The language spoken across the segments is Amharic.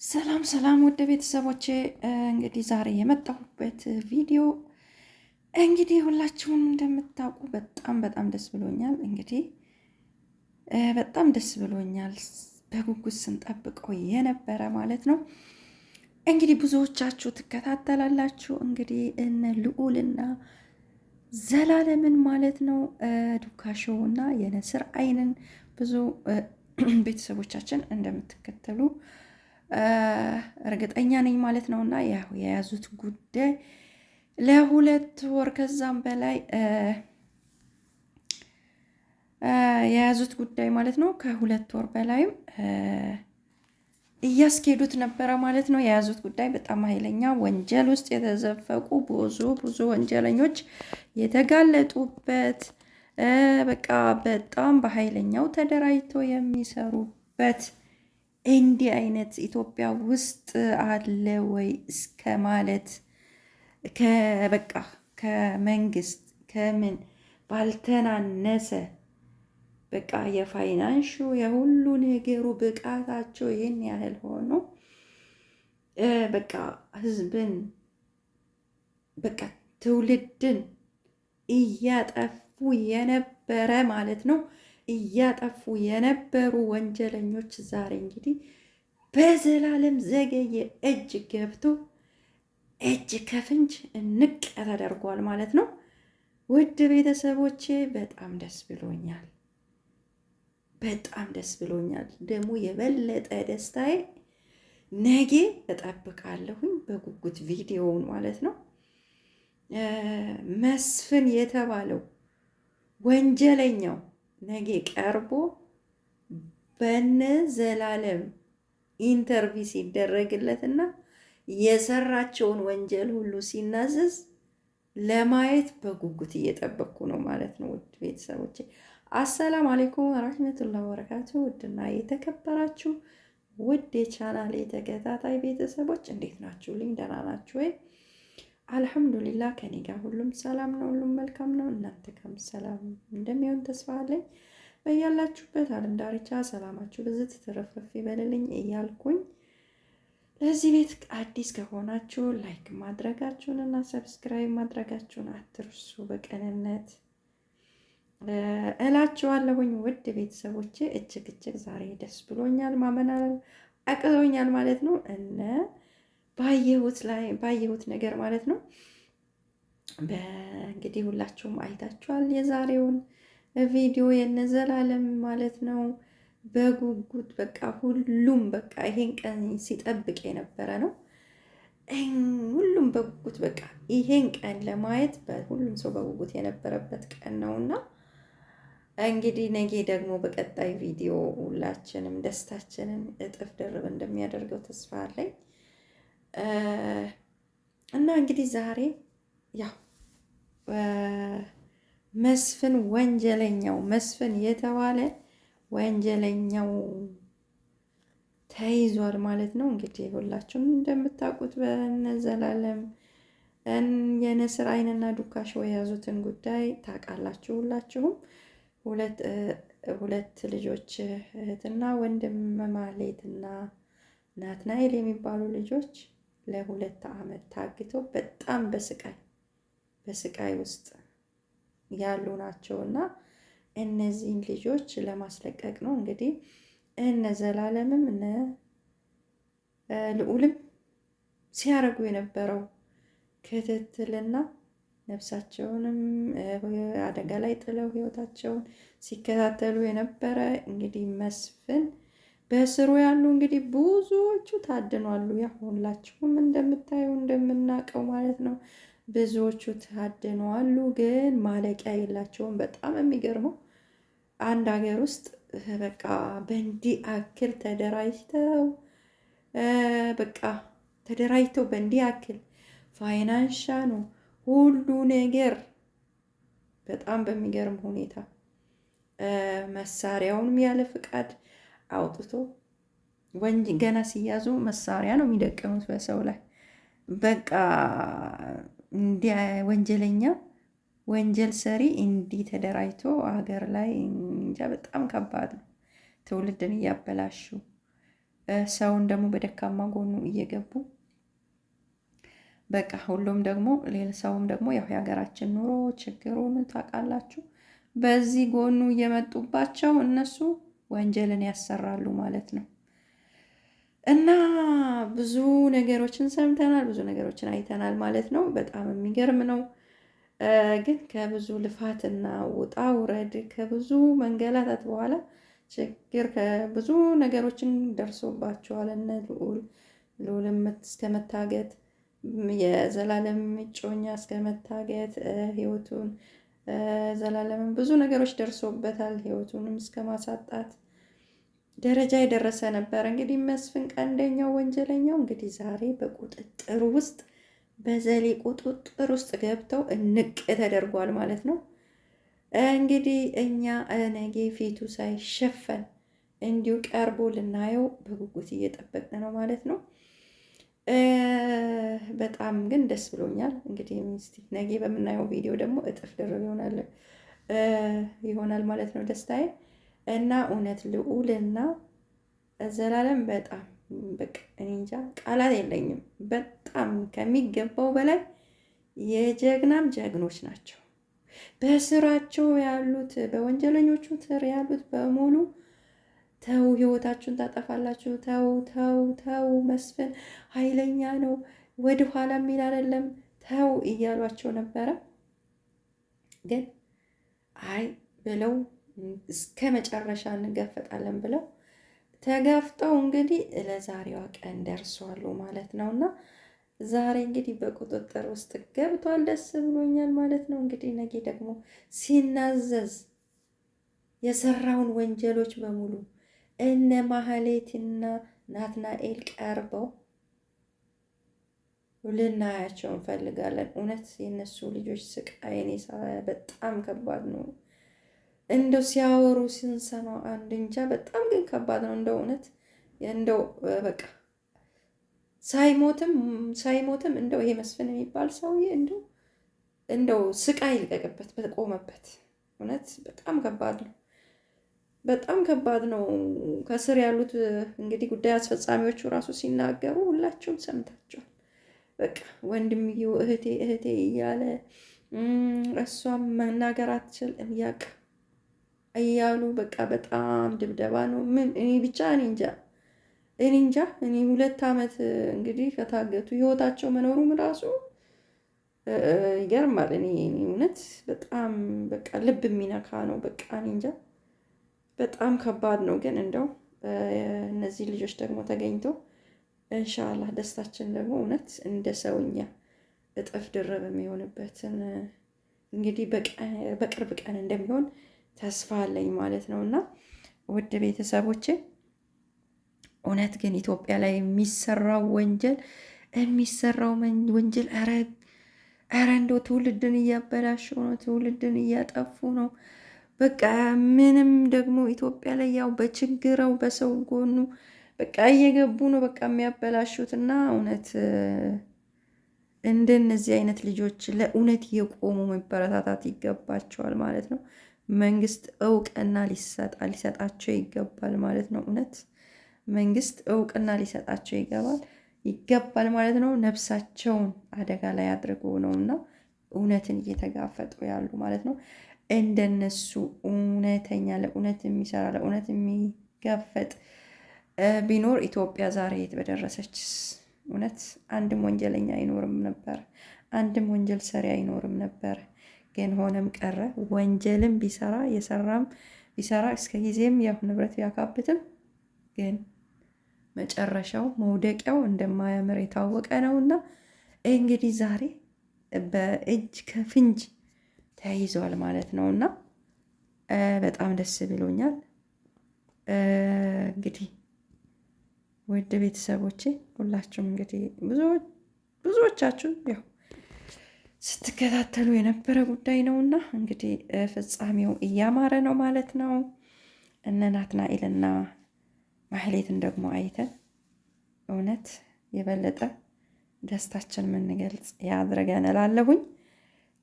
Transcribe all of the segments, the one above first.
ሰላም ሰላም ወደ ቤተሰቦቼ እንግዲህ ዛሬ የመጣሁበት ቪዲዮ እንግዲህ ሁላችሁም እንደምታውቁ በጣም ደስ ብሎኛል። እንግዲህ በጣም ደስ ብሎኛል። በጉጉት ስንጠብቀው የነበረ ማለት ነው። እንግዲህ ብዙዎቻችሁ ትከታተላላችሁ። እንግዲህ እነ ልዑልና ዘላለምን ማለት ነው ዱካሾው እና የነስር አይንን ብዙ ቤተሰቦቻችን እንደምትከተሉ እርግጠኛ ነኝ ማለት ነው። እና ያው የያዙት ጉዳይ ለሁለት ወር ከዛም በላይ የያዙት ጉዳይ ማለት ነው። ከሁለት ወር በላይም እያስኬዱት ነበረ ማለት ነው። የያዙት ጉዳይ በጣም ኃይለኛ ወንጀል ውስጥ የተዘፈቁ ብዙ ወንጀለኞች የተጋለጡበት በቃ በጣም በኃይለኛው ተደራጅቶ የሚሰሩበት እንዲህ አይነት ኢትዮጵያ ውስጥ አለ ወይ እስከ ማለት በቃ ከመንግስት ከምን ባልተናነሰ በቃ የፋይናንሹ የሁሉ ነገሩ ብቃታቸው ይህን ያህል ሆኖ በቃ ህዝብን በቃ ትውልድን እያጠፉ የነበረ ማለት ነው። እያጠፉ የነበሩ ወንጀለኞች ዛሬ እንግዲህ በዘላለም ዘገየ እጅ ገብቶ እጅ ከፍንጅ እንቅ ተደርጓል ማለት ነው። ውድ ቤተሰቦቼ በጣም ደስ ብሎኛል። በጣም ደስ ብሎኛል። ደግሞ የበለጠ ደስታዬ ነገ እጠብቃለሁኝ በጉጉት ቪዲዮውን ማለት ነው። መስፍን የተባለው ወንጀለኛው ነገ ቀርቦ በነ ዘላለም ኢንተርቪው ሲደረግለትና የሰራቸውን ወንጀል ሁሉ ሲናዘዝ ለማየት በጉጉት እየጠበቅኩ ነው ማለት ነው። ውድ ቤተሰቦቼ አሰላም አለይኩም ወራህመቱላሂ ወበረካቱ። ውድና የተከበራችሁ ውድ የቻናሌ ተከታታይ ቤተሰቦች እንዴት ናችሁልኝ? ደህና ናችሁ ወይ? አልሐምዱሊላህ ከኔ ጋር ሁሉም ሰላም ነው፣ ሁሉም መልካም ነው። እናንተ ጋርም ሰላም እንደሚሆን ተስፋ አለኝ። በያላችሁበት ዓለም ዳርቻ ሰላማችሁ ብዝት ትረፍረፍ ይበልልኝ እያልኩኝ ለዚህ ቤት አዲስ ከሆናችሁ ላይክ ማድረጋችሁን እና ሰብስክራይብ ማድረጋችሁን አትርሱ በቅንነት እላችኋለሁኝ። ውድ ቤተሰቦቼ እጅግ ዛሬ ደስ ብሎኛል፣ ማመን አቅቶኛል ማለት ነው። ባየሁት ነገር ማለት ነው። እንግዲህ ሁላችሁም አይታችኋል የዛሬውን ቪዲዮ የነዘላለም ማለት ነው። በጉጉት በቃ ሁሉም በቃ ይሄን ቀን ሲጠብቅ የነበረ ነው። ሁሉም በጉጉት በቃ ይሄን ቀን ለማየት ሁሉም ሰው በጉጉት የነበረበት ቀን ነውና እንግዲህ ነገ ደግሞ በቀጣይ ቪዲዮ ሁላችንም ደስታችንን እጥፍ ድርብ እንደሚያደርገው ተስፋ አለኝ። እና እንግዲህ ዛሬ ያው መስፍን መስፍን የተባለ ወንጀለኛው ተይዟል ማለት ነው። እንግዲህ ሁላችሁም እንደምታውቁት በነዘላለም የነስር አይንና ዱካሾው የያዙትን ጉዳይ ታውቃላችሁ ሁላችሁም። ሁለት ልጆች እህትና ወንድም ማህሌትና ናትናኤል የሚባሉ ልጆች ለ2 ዓመት ታግተው በጣም በስቃይ ውስጥ ያሉ ናቸውና እነዚህን ልጆች ለማስለቀቅ ነው እንግዲህ እነ ዘላለምም እነ ልዑልም ሲያደርጉ የነበረው ክትትልና ነፍሳቸውንም አደጋ ላይ ጥለው ህይወታቸውን ሲከታተሉ የነበረ እንግዲህ መስፍን በስሩ ያሉ እንግዲህ ብዙዎቹ ታድኗሉ። ያ ሁላችሁም እንደምታዩ እንደምናውቀው ማለት ነው። ብዙዎቹ ታድነዋሉ፣ ግን ማለቂያ የላቸውም። በጣም የሚገርመው አንድ ሀገር ውስጥ በቃ በእንዲህ አክል ተደራጅተው በእንዲህ አክል ፋይናንሻ ነው ሁሉ ነገር በጣም በሚገርም ሁኔታ መሳሪያውንም ያለ ፍቃድ አውጥቶ ገና ሲያዙ መሳሪያ ነው የሚደቀሙት በሰው ላይ። በቃ እንዲህ ወንጀለኛ ወንጀል ሰሪ እንዲህ ተደራጅቶ ሀገር ላይ እንጃ በጣም ከባድ ነው። ትውልድን እያበላሹ ሰውን ደግሞ በደካማ ጎኑ እየገቡ በቃ ሁሉም ደግሞ ሌላ ሰውም ደግሞ ያው የሀገራችን ኑሮ ችግሩን ታውቃላችሁ። በዚህ ጎኑ እየመጡባቸው እነሱ ወንጀልን ያሰራሉ ማለት ነው። እና ብዙ ነገሮችን ሰምተናል፣ ብዙ ነገሮችን አይተናል ማለት ነው። በጣም የሚገርም ነው። ግን ከብዙ ልፋትና ውጣ ውረድ ከብዙ መንገላታት በኋላ ችግር ከብዙ ነገሮችን ደርሶባቸዋል። እነ ልዑልም እስከ መታገት የዘላለም እጮኛ እስከ መታገት ህይወቱን ዘላለምን ብዙ ነገሮች ደርሶበታል። ህይወቱንም እስከ ማሳጣት ደረጃ የደረሰ ነበር። እንግዲህ መስፍን ቀንደኛው ወንጀለኛው እንግዲህ ዛሬ በቁጥጥር ውስጥ በዘሌ ቁጥጥር ውስጥ ገብተው እንቅ ተደርጓል ማለት ነው። እንግዲህ እኛ ነገ ፊቱ ሳይሸፈን እንዲሁ ቀርቦ ልናየው በጉጉት እየጠበቅን ነው ማለት ነው። በጣም ግን ደስ ብሎኛል። እንግዲህ ሚስቲ ነገ በምናየው ቪዲዮ ደግሞ እጥፍ ድርብ ይሆናል ማለት ነው ደስታዬ እና እውነት ልዑልና ዘላለም በጣም በቃ እኔ እንጃ ቃላት የለኝም። በጣም ከሚገባው በላይ የጀግናም ጀግኖች ናቸው። በስራቸው ያሉት በወንጀለኞቹ ስር ያሉት በሙሉ ተው ህይወታችሁን ታጠፋላችሁ፣ ተው ተው ተው፣ መስፍን ኃይለኛ ነው፣ ወደ ኋላ የሚል አይደለም፣ ተው እያሏቸው ነበረ። ግን አይ ብለው እስከ መጨረሻ እንጋፈጣለን ብለው ተጋፍጠው እንግዲህ ለዛሬዋ ቀን ደርሷሉ ማለት ነው። እና ዛሬ እንግዲህ በቁጥጥር ውስጥ ገብቷል። ደስ ብሎኛል ማለት ነው። እንግዲህ ነገ ደግሞ ሲናዘዝ የሰራውን ወንጀሎች በሙሉ እነ ማህሌትና ናትናኤል ቀርበው ልናያቸው እንፈልጋለን። እውነት የነሱ ልጆች ስቃይ በጣም ከባድ ነው። እንደው ሲያወሩ ስንሰማው አንድ እንጃ በጣም ግን ከባድ ነው። እንደው እውነት እንደው በቃ ሳይሞትም እንደው ይሄ መስፍን የሚባል ሰውዬ እንደው ስቃይ ይልቀቅበት በቆመበት። እውነት በጣም ከባድ ነው። በጣም ከባድ ነው። ከስር ያሉት እንግዲህ ጉዳይ አስፈጻሚዎቹ ራሱ ሲናገሩ ሁላችሁም ሰምታችኋል። በቃ ወንድምየው እህቴ እህቴ እያለ እሷም መናገር አትችል እያሉ በቃ በጣም ድብደባ ነው። ምን እኔ ብቻ እኔ እንጃ 2 ዓመት እንግዲህ ከታገቱ ህይወታቸው መኖሩም ራሱ ይገርማል። እኔ እውነት በጣም በቃ ልብ የሚነካ ነው። በቃ እኔ እንጃ በጣም ከባድ ነው። ግን እንደው እነዚህ ልጆች ደግሞ ተገኝተው ኢንሻአላህ ደስታችን ደግሞ እውነት እንደ ሰውኛ እጥፍ ድርብ የሚሆንበትን እንግዲህ በቅርብ ቀን እንደሚሆን ተስፋ አለኝ ማለት ነው። እና ውድ ቤተሰቦቼ እውነት ግን ኢትዮጵያ ላይ የሚሰራው ወንጀል ኧረ እንደው ትውልድን እያበላሹ ነው፣ ትውልድን እያጠፉ ነው። በቃ ምንም ደግሞ ኢትዮጵያ ላይ ያው በችግረው በሰው ጎኑ በቃ እየገቡ ነው በቃ የሚያበላሹት። እና እውነት እንደነዚህ አይነት ልጆች ለእውነት የቆሙ መበረታታት ይገባቸዋል ማለት ነው። መንግስት እውቅና ሊሰጣቸው ይገባል ማለት ነው። እውነት መንግስት እውቅና ሊሰጣቸው ይገባል ማለት ነው። ነፍሳቸውን አደጋ ላይ አድርጎ ነውና እውነትን እየተጋፈጡ ያሉ ማለት ነው። እንደነሱ እውነተኛ ለእውነት የሚሰራ ለእውነት የሚጋፈጥ ቢኖር ኢትዮጵያ ዛሬ የት በደረሰች። እውነት አንድም ወንጀለኛ አይኖርም ነበር፣ አንድም ወንጀል ሰሪ አይኖርም ነበር። ግን ሆነም ቀረ ወንጀልም የሰራም ቢሰራ እስከ ጊዜም ያው ንብረት ቢያካብትም ግን መጨረሻው መውደቂያው እንደማያምር የታወቀ ነውና እንግዲህ ዛሬ በእጅ ከፍንጅ ተይዟል ማለት ነውና በጣም ደስ ብሎኛል። እንግዲህ ውድ ቤተሰቦቼ ሁላችሁም እንግዲህ ብዙዎቻችሁ ያው ስትከታተሉ የነበረ ጉዳይ ነውና እንግዲህ ፍጻሜው እያማረ ነው ማለት ነው። እነ ናትናኤልና ማህሌትን ደግሞ አይተን እውነት የበለጠ ደስታችን የምንገልጽ ያድርገን እላለሁኝ።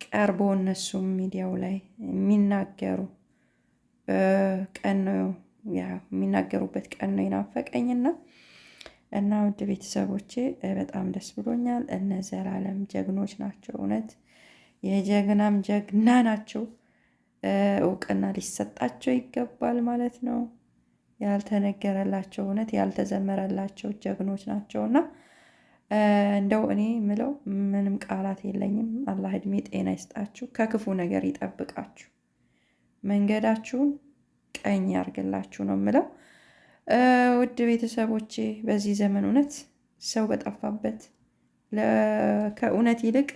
ቀርቦ እነሱም ሚዲያው ላይ የሚናገሩ ቀን ነው የሚናገሩበት ቀን ነው የናፈቀኝና እና ውድ ቤተሰቦቼ በጣም ደስ ብሎኛል። እነ ዘላለም ጀግኖች ናቸው። እውነት የጀግናም ጀግና ናቸው። እውቅና ሊሰጣቸው ይገባል ማለት ነው። ያልተነገረላቸው እውነት ያልተዘመረላቸው ጀግኖች ናቸው እና እንደው እኔ ምለው ምንም ቃላት የለኝም። አላህ እድሜ ጤና ይስጣችሁ፣ ከክፉ ነገር ይጠብቃችሁ፣ መንገዳችሁን ቀኝ ያርግላችሁ ነው ምለው። ውድ ቤተሰቦቼ በዚህ ዘመን እውነት ሰው በጠፋበት ከእውነት ይልቅ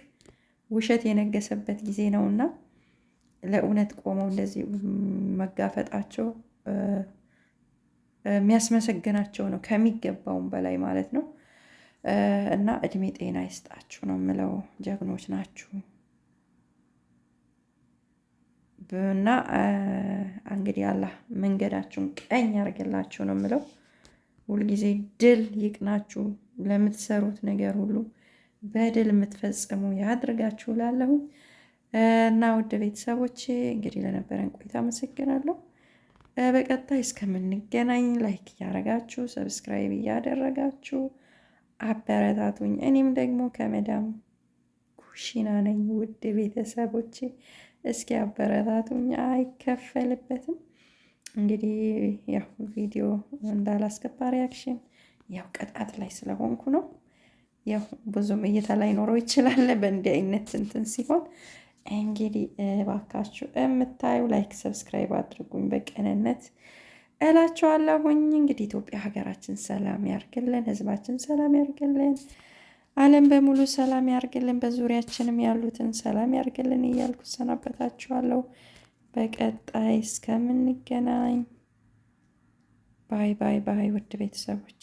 ውሸት የነገሰበት ጊዜ ነውና ለእውነት ቆመው እንደዚህ መጋፈጣቸው የሚያስመሰግናቸው ነው ከሚገባውም በላይ ማለት ነው። እና እድሜ ጤና ይስጣችሁ ነው የምለው። ጀግኖች ናችሁ እና እንግዲህ አላህ መንገዳችሁን ቀኝ ያርግላችሁ ነው የምለው። ሁልጊዜ ድል ይቅናችሁ፣ ለምትሰሩት ነገር ሁሉ በድል የምትፈጽሙ ያድርጋችሁ እላለሁ። እና ውድ ቤተሰቦቼ እንግዲህ ለነበረን ቆይታ አመሰግናለሁ። በቀጣይ እስከምንገናኝ ላይክ እያደረጋችሁ ሰብስክራይብ እያደረጋችሁ አበረታቱኝ። እኔም ደግሞ ከመዳም ኩሽና ነኝ። ውድ ቤተሰቦቼ እስኪ አበረታቱኝ፣ አይከፈልበትም። እንግዲህ ያው ቪዲዮ እንዳላስገባ ሪያክሽን ያው ቅጣት ላይ ስለሆንኩ ነው። ያው ብዙም እይታ ላይ ኖረው ይችላል በእንዲህ አይነት እንትን ሲሆን እንግዲህ እባካችሁ የምታዩ ላይክ ሰብስክራይብ አድርጉኝ በቅንነት እላችኋለሁኝ። እንግዲህ ኢትዮጵያ ሀገራችን ሰላም ያርግልን፣ ህዝባችን ሰላም ያርግልን፣ ዓለም በሙሉ ሰላም ያርግልን፣ በዙሪያችንም ያሉትን ሰላም ያርግልን እያልኩ ሰናበታችኋለሁ። በቀጣይ እስከምንገናኝ ባይ ባይ ባይ ውድ ቤተሰቦች።